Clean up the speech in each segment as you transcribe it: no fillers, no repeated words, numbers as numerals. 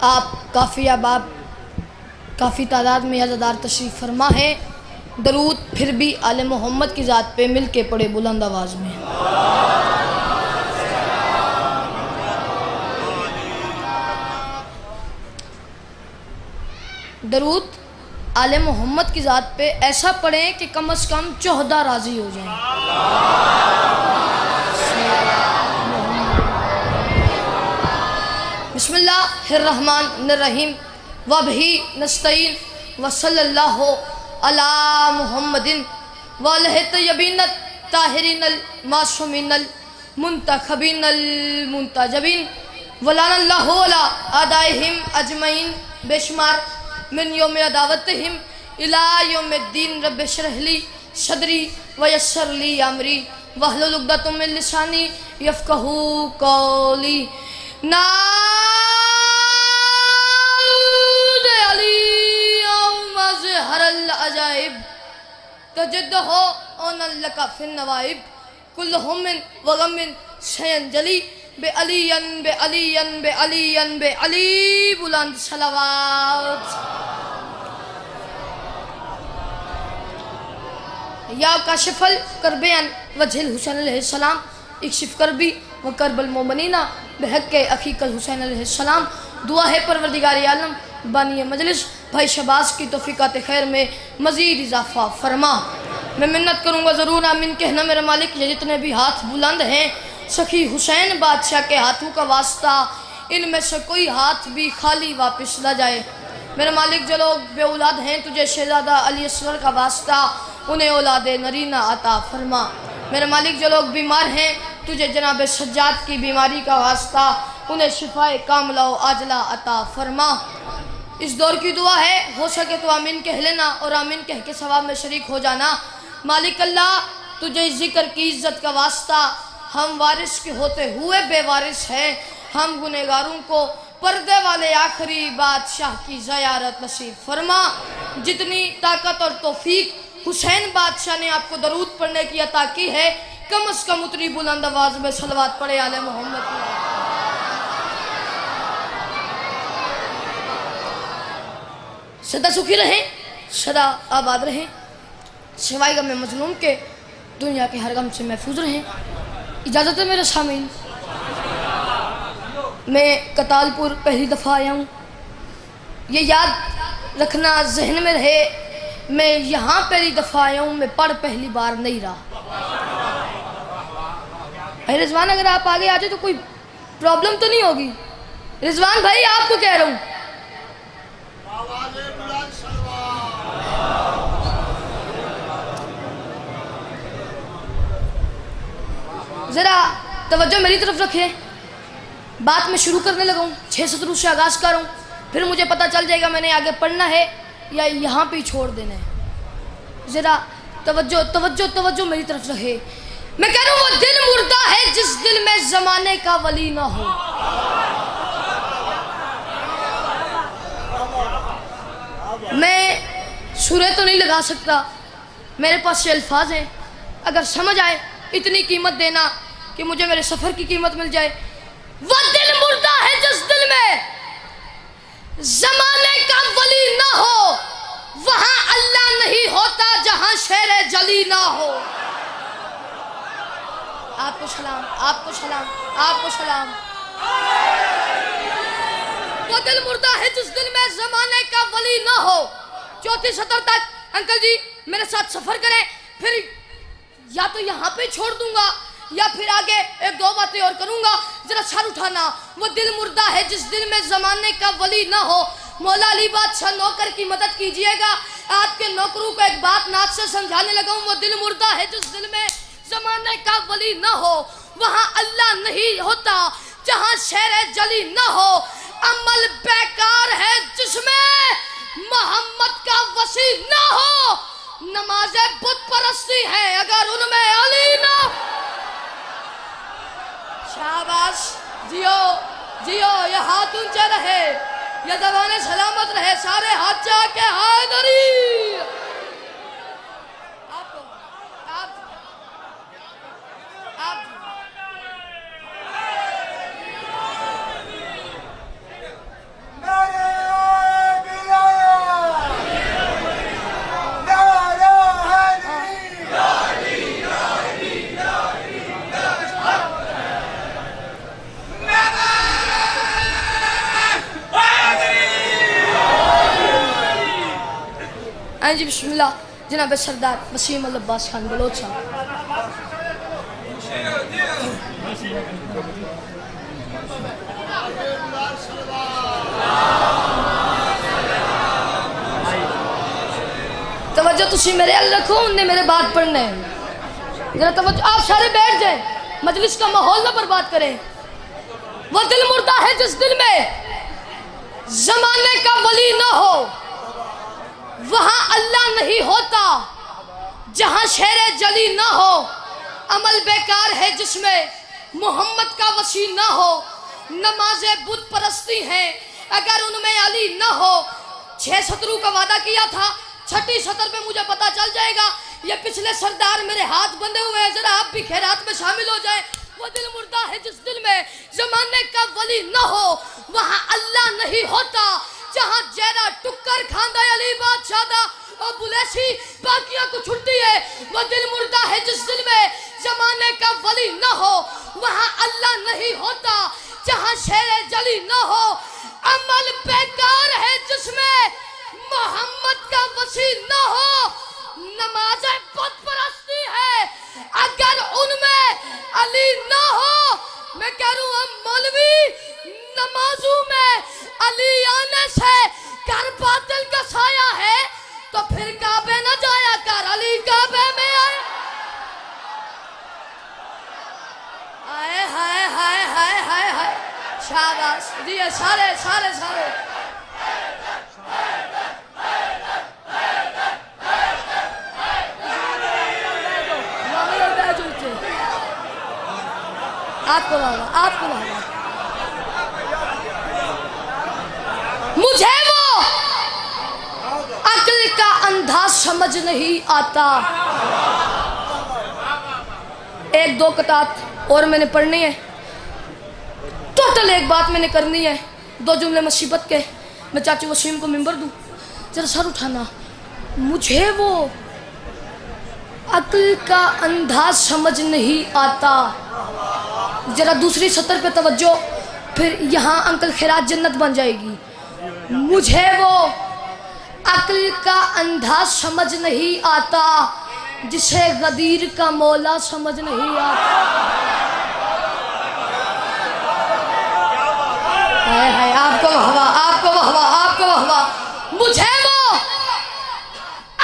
आप काफ़ी अहबाब काफ़ी तादाद में अज़ादार तशरीफ़ फरमा है। दरूद फिर भी आले मोहम्मद की ज़ात पे मिल के पड़े बुलंद आवाज़ में। दरूद आले मोहम्मद की ज़ात पे ऐसा पढ़ें कि कम से कम 14 राज़ी हो जाएं। बिस्मिल्लाहिर्रहमानिर्रहीम वबिही नस्तईन वसल्लल्लाहु अला मुहम्मदिन व अलैहि तय्यबीन ताहिरीन मासूमीन मुंतखबीन मुंतजबीन वलानल्लाहु अला आदाइहिम अजमईन बेशुमार मिन यौम अदावतिहिम इला यौमिद्दीन रब्बि इश्रह ली सदरी व यस्सिर ली अमरी वहलुल उक़दतम मिन लिसानी यफ़क़हू क़ौली। नाऊद अली मज़हरल अजाइब तजद्दुहु अनल लका फिन नवाइब कुल्लुहुम मिन व गमिन शयन जली बे अलियन बे अलियन बे अलियन बे अली बुलंद सलावत। या काशिफल करबेन वजहिल हुसैन अलैहिस्सलाम इक्शिफ करबी व करबल मोमिनीना बेहक़्क़े अखीकल हुसैन अलैहिस्सलाम। दुआ है परवरदिगार आलम बानी मजलिस भाई शबाज की तौफ़ीक़ात खैर में मज़ीद इजाफ़ा फरमा। मैं मिन्नत करूँगा ज़रूर आमीन कहना मेरे मालिक। ये जितने भी हाथ बुलंद हैं सखी हुसैन बादशाह के हाथों का वास्ता, इनमें से कोई हाथ भी खाली वापस न जाए। मेरे मालिक जो लोग बे औलाद हैं तुझे शहज़ादा अली असगर का वास्ता उन्हें औलाद नरीना अता फरमा। मेरे मालिक जो लोग बीमार हैं तुझे जनाब सज्जाद की बीमारी का वास्ता उन्हें शिफाए कामला व आजला अता फरमा। इस दौर की दुआ है, हो सके तो आमीन कह लेना और आमीन कह के सवाब में शरीक हो जाना। मालिक अल्लाह तुझे ज़िक्र की इज़्ज़त का वास्ता, हम वारिस के होते हुए बेवारिस हैं, हम गुनहगारों को पर्दे वाले आखिरी बादशाह की ज़ियारत नसीब फरमा। जितनी ताकत और तौफीक हुसैन बादशाह ने आपको दरूद पढ़ने की अता की है, कम अज़ कम उतनी बुलंद आवाज़ में सलवात पढ़े आले मोहम्मद की। सदा सुखी रहें, सदा आबाद रहें, सिवाय गम मजलूम के दुनिया के हर गम से महफूज रहें। इजाज़त है मेरे शामिल, मैं कतालपुर पहली दफ़ा आया हूँ। ये याद रखना जहन में रहे, मैं यहाँ पहली दफ़ा आया हूँ, मैं पढ़ पहली बार नहीं रहा। भाई रिजवान अगर आप आगे आ जाए तो कोई प्रॉब्लम तो नहीं होगी? रिजवान भाई आपको कह रहा हूँ। ज़रा तवज्जो मेरी तरफ रखें, बात मैं शुरू करने लगा हूँ, 6 सतरों से आगाज़ कर रहा हूँ, फिर मुझे पता चल जाएगा मैंने आगे पढ़ना है या यहाँ पे ही छोड़ देना है। ज़रा तवज्जो तवज्जो तवज्जो मेरी तरफ रहे। मैं कह रहा हूँ वो दिल मुर्दा है जिस दिल में ज़माने का वली ना हो। मैं सुरे तो नहीं लगा सकता, मेरे पास से अल्फाज हैं, अगर समझ आए इतनी कीमत देना कि मुझे मेरे सफ़र की कीमत मिल जाए। वो दिल मुर्दा है जिस दिल में ज़माने का वली ना हो, वहाँ अल्लाह नहीं होता जहाँ शेर जली ना हो। आपको सलाम, आपको सलाम, आपको सलाम। वो दिल मुर्दा है जिस दिल में ज़माने का वली ना हो। 34 सतर तक अंकल जी मेरे साथ सफ़र करें, फिर या तो यहाँ पे छोड़ दूंगा या फिर आगे 1-2 बातें और करूंगा। जरा सर उठाना। वो दिल मुर्दा है जिस दिल में ज़माने का वली ना हो। मौला अली बादशाह नौकर की मदद कीजिएगा। आपके नौकरों को एक बात नाच से समझाने लगा हूँ। वो दिल मुर्दा है जिस दिल में ज़माने का वली ना हो, वहाँ अल्लाह नहीं होता जहाँ शेर जली ना हो। अमल बेकार है जिसमें मोहम्मद का वसी ना हो। नमाज़ें बुत परस्ती है अगर उनमें अली ना। शाबाश, जियो जियो, ये हाथ ऊंचे रहे, ये जबाने सलामत रहे, सारे हाथ जाके हैदरी। आपको आप हाँ जी बिस्मिल्लाह जनाब सरदार वसीम अल अब्बास खान बलोच साहब। तवज्जो तुसी मेरे अल रखो, उनने मेरे बात पढ़ने जरा तवज्जो, आप सारे बैठ जाए, मजलिस का माहौल ना बर्बाद करें। वो दिल मुर्दा है जिस दिल में जमाने का वली ना हो, वहां अल्लाह नहीं होता, जहां शेरे जली ना हो। अमल बेकार है जिसमें मोहम्मद का वसी ना हो, नमाजे बुत परस्ती है अगर उनमें अली ना हो। 6 शत्रु का वादा किया था, 6ठी सतर पे मुझे पता चल जाएगा। ये पिछले सरदार मेरे हाथ बंधे हुए हैं, जरा आप भी खैरात में शामिल हो जाए। वो दिल मुर्दा है जिस दिल में जमाने का वली ना हो, वहां अल्लाह नहीं होता, जहां जैरा टुक्कर खांदा अली बादशाह दा और बुलेसी बाकियां को छुट्टी है। वो दिल मुर्दा है जिस दिल में जमाने का वली ना हो, वहां अल्लाह नहीं होता, जहां शेरे जली ना हो। अमल बेकार है जिसमें मोहम्मद का वसी ना हो, नमाज़ें बुत परस्ती है अगर उनमें अली ना हो। मैं कह रहा हूं मौलवी नमाजों में अली आने से कर बातिल का साया है, तो फिर काबे न जाया कर, अली काबे में आए। हाय हाय हाय हाय हाय हाय, शाबाश जी, सारे सारे सारे आपको भागा, आपको भागा। मुझे वो अक्ल का अंधा समझ नहीं आता। एक दो कतात और मैंने पढ़नी है, टोटल एक बात मैंने करनी है, 2 जुमले मुसीबत के। मैं चाचू वसीम को मिंबर दूं, जरा सर उठाना। मुझे वो अक्ल का अंधा समझ नहीं आता। जरा दूसरी सतर पे तवज्जो, फिर यहाँ अंकल खैरात जन्नत बन जाएगी। मुझे वो अक्ल का अंधा समझ नहीं आता, जिसे गदीर का मौला समझ नहीं आता। हाय हाय, आपको हवा, आपको हवा, आपको हवा। मुझे वो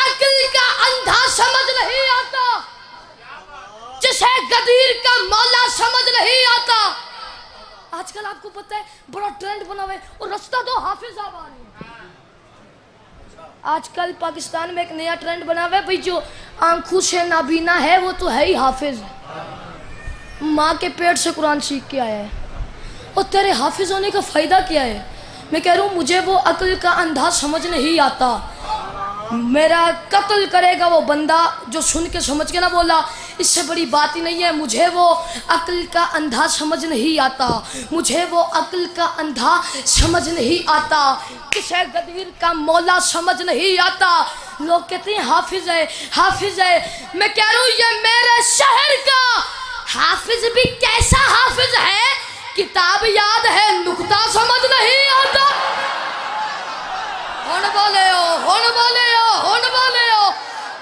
अक्ल का अंधा समझ नहीं आता, जिसे गदीर का मौला समझ नहीं आता। आजकल आपको पता है बड़ा ट्रेंड बना हुआ है, और रास्ता दो हाफिज आबाद। आजकल पाकिस्तान में एक नया ट्रेंड बना हुआ है भाई, जो आंखों से नाबीना है वो तो है ही हाफिज, माँ के पेट से कुरान सीख के आया है। और तेरे हाफिज होने का फायदा क्या है? मैं कह रहा हूँ मुझे वो अक्ल का अंधा समझ नहीं आता। मेरा कत्ल करेगा वो बंदा जो सुन के समझ के ना बोला, इससे बड़ी बात ही नहीं है। मुझे वो अक्ल का अंधा समझ नहीं आता, मुझे वो अक्ल का अंधा समझ नहीं आता, किसे गदीर का मौला समझ नहीं आता। लोग कहते हैं हाफिज है, हाफिज है। मैं कह रहा हूँ ये मेरे शहर का हाफिज भी कैसा हाफिज है, किताब याद है नुक्ता समझ नहीं आता। होने वाले हो, होने वाले हो, होने वाले हो।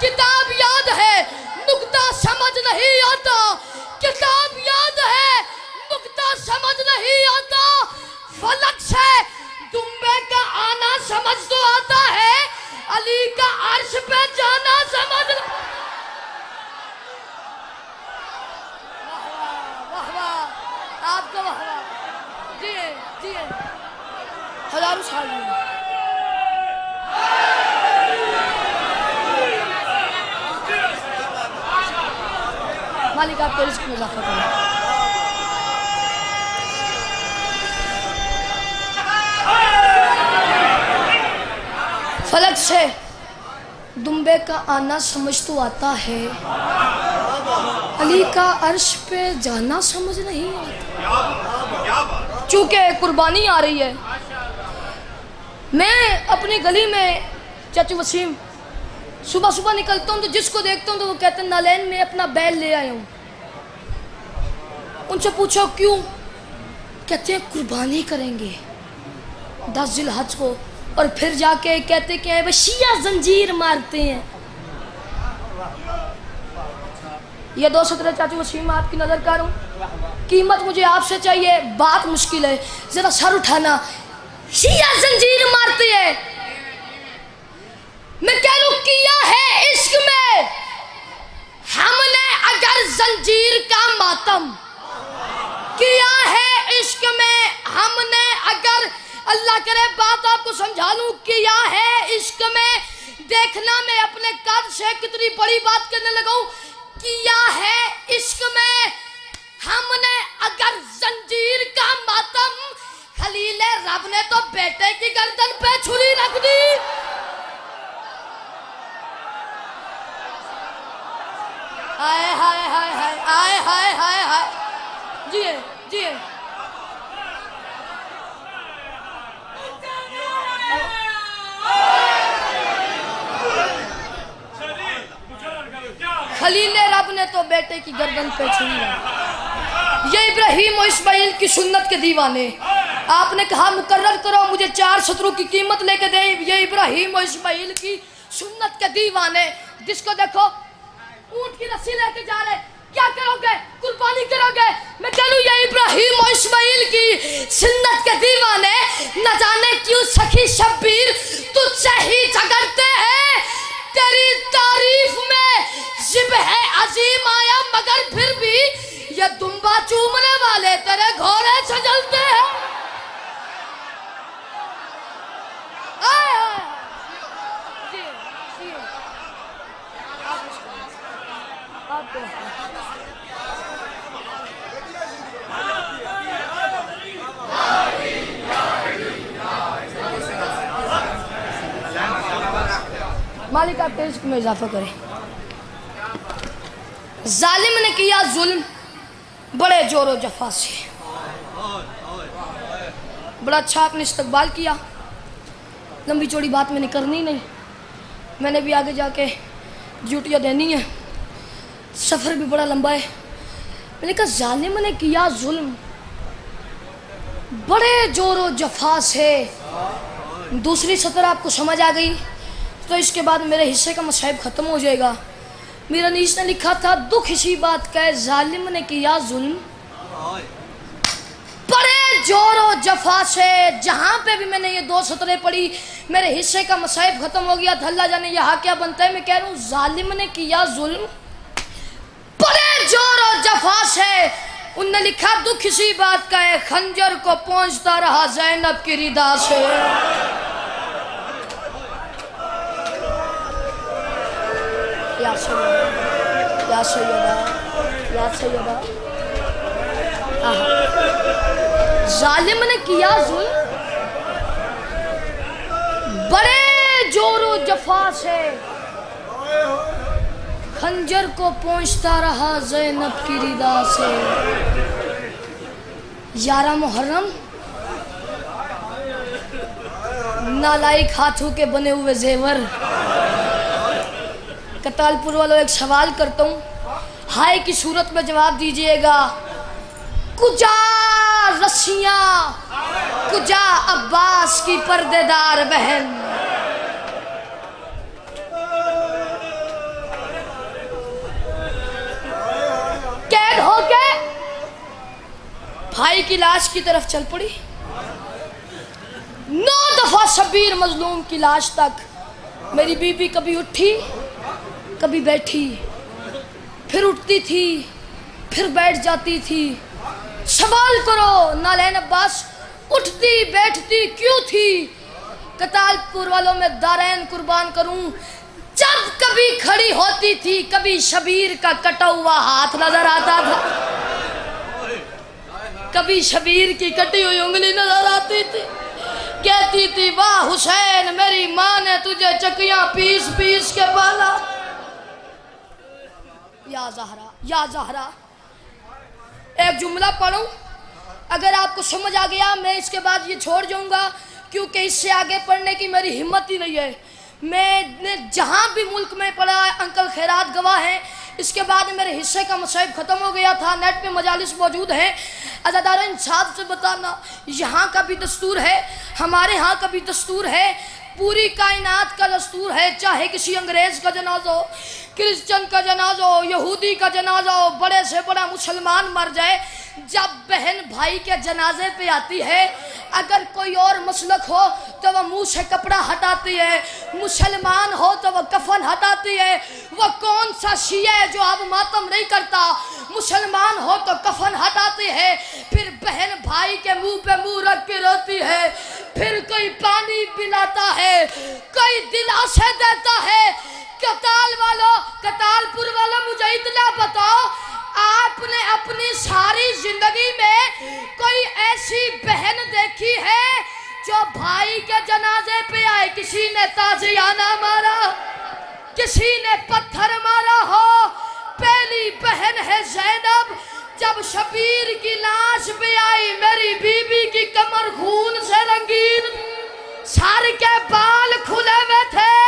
किताब याद है नुक्ता समझ नहीं आता, किताब याद है नुक्ता समझ नहीं आता। फलक से दुम्बे का आना समझ तो आता है, अली का अर्श पे जाना समझ। वाह वाह, आपको वाह वाह। जी जी, हजारों साल में मालिक आपको रिस्क में इजाफा करें। फलक से दुम्बे का आना समझ तो आता है, अली का अर्श पे जाना समझ नहीं आता। चूंकि कुर्बानी आ रही है, मैं अपनी गली में चाचू वसीम सुबह सुबह निकलता हूँ तो जिसको देखता हूँ तो वो कहते हैं नालैन में अपना बैल ले आया हूँ। उनसे पूछो क्यों? कहते हैं कुर्बानी करेंगे 10 जिलहज को, और फिर जाके कहते कि वे शिया जंजीर मारते हैं। ये 217 चाचू वसीम आपकी नजर कर रहा हूँ, कीमत मुझे आपसे चाहिए, बात मुश्किल है, जरा सर उठाना। शिया जंजीर मारते हैं, मैं कह लूं किया है इश्क में हमने अगर जंजीर का मातम, किया है इश्क में हमने अगर, अल्लाह करे बात आपको समझा लूं, किया है इश्क में, देखना मैं अपने कद से कितनी बड़ी बात करने लगा हूं, किया है इश्क में हमने अगर जंजीर का मातम, खलील रब ने तो बेटे की गर्दन पे छुरी रख दी। हाय हाय हाय हाय हाय हाय हाय हाय, जिए जिए। खलील रब ने तो बेटे की गर्दन पे छुरी रखी। ये इब्राहिम और इस्माइल की सुन्नत के दीवाने, आपने कहा मुकर्रर करो मुझे 4 शत्रु की कीमत लेके दे। ये इब्राहिम और इस्माइल की सुन्नत के दीवाने, जिसको देखो ऊंट की रस्सी लेके जा रहे, क्या करोगे, कुर्बानी करोगे। मैं कह लूं ये इब्राहिम और इस्माइल की सुन्नत के दीवाने, न जाने क्यों सखी शब्बीर तुझसे ही झगड़ते हैं। तेरी तारीफ में जिब है अजीम आया, मगर फिर भी ये दुम्बा चूमने वाले तेरे घोड़े सजलते हैं। आए आए जी जी आप मालिक आपके रिज़्क़ में इजाफा करे। जालिम ने किया जुल्म बड़े जोरों जफा से, बड़ा अच्छा आपने इस्तकबाल किया। लंबी चौड़ी बात मैंने करनी नहीं, मैंने भी आगे जाके ड्यूटियाँ देनी है, सफ़र भी बड़ा लंबा है। मैंने कहा जालिम ने किया जुल्म बड़े जोरों जफा से। दूसरी सतर आपको समझ आ गई तो इसके बाद मेरे हिस्से का मसाइब ख़त्म हो जाएगा। मेरा नीस ने लिखा था दुख इसी बात का है, जालिम ने किया जुल्म बड़े जोरों जफा से। जहाँ पे भी मैंने ये 2 सतरें पढ़ी मेरे हिस्से का मसाइब ख़त्म हो गया था। अल्लाह जाने यहाँ क्या बनता है। मैं कह रहा हूँ जालिम ने किया जुल्म बड़े जोरों जफा से। उनने लिखा दुख इसी बात का है, खंजर को पहुँचता रहा ज़ैनब की रिदा से। या सैयदा या सैयदा या सैयदा, जालिम ने किया जुल्म बड़े जोरों जफा से, खंजर को पहुंचता रहा ज़ैनब की रिदा से। 11 मुहर्रम नालायक हाथों के बने हुए जेवर। कतालपुर वालों एक सवाल करता हूँ, हाय की सूरत में जवाब दीजिएगा। कुजा रसियाँ कुजा अब्बास की पर्देदार बहन। कैद होके भाई की लाश की तरफ चल पड़ी। 9 दफा शब्बीर मजलूम की लाश तक मेरी बीबी कभी उठी कभी बैठी, फिर उठती थी फिर बैठ जाती थी। सवाल करो नालैन अब्बास उठती बैठती क्यों थी। कतालपुर वालों में दारैन कुर्बान करूं, जब कभी खड़ी होती थी कभी शबीर का कटा हुआ हाथ नजर आता था, कभी शबीर की कटी हुई उंगली नजर आती थी। कहती थी वाह हुसैन मेरी माँ ने तुझे चकियां पीस पीस के पाला। या ज़हरा एक जुमला पढ़ूं, अगर आपको समझ आ गया मैं इसके बाद ये छोड़ जाऊंगा, क्योंकि इससे आगे पढ़ने की मेरी हिम्मत ही नहीं है। मैंने जहाँ भी मुल्क में पढ़ा, अंकल खैरात गवाह हैं, इसके बाद मेरे हिस्से का मसैब ख़त्म हो गया था। नेट पे मजालिस मौजूद हैं। अज़ादार इंसाफ से बताना, यहाँ का भी दस्तूर है, हमारे यहाँ का भी दस्तूर है, पूरी कायनात का दस्तूर है। चाहे किसी अंग्रेज का जनाजा हो, क्रिश्चियन का जनाजा हो, यहूदी का जनाजा हो, बड़े से बड़ा मुसलमान मर जाए, जब बहन भाई के जनाजे पे आती है, अगर कोई और मसलक हो तो वह मुंह से कपड़ा हटाती है, मुसलमान हो तो वह कफन हटाती है। वह कौन सा शिया है जो अब मातम नहीं करता? मुसलमान हो तो कफन हटाती है, फिर बहन भाई के मुंह पे मुंह रख के रोती है, फिर कोई पानी पिलाता है, कोई दिलासे देता है। कताल वालों, कतालपुर वालों, मुझे इतना बताओ, आपने अपनी सारी जिंदगी में कोई ऐसी बहन देखी है जो भाई के जनाजे पे आए? किसी ने ताजियाना मारा, किसी ने पत्थर मारा हो? पहली बहन है ज़ैनब, जब शबीर की लाश पे आई, मेरी बीबी की कमर खून से रंगीन, सर के बाल खुले हुए थे,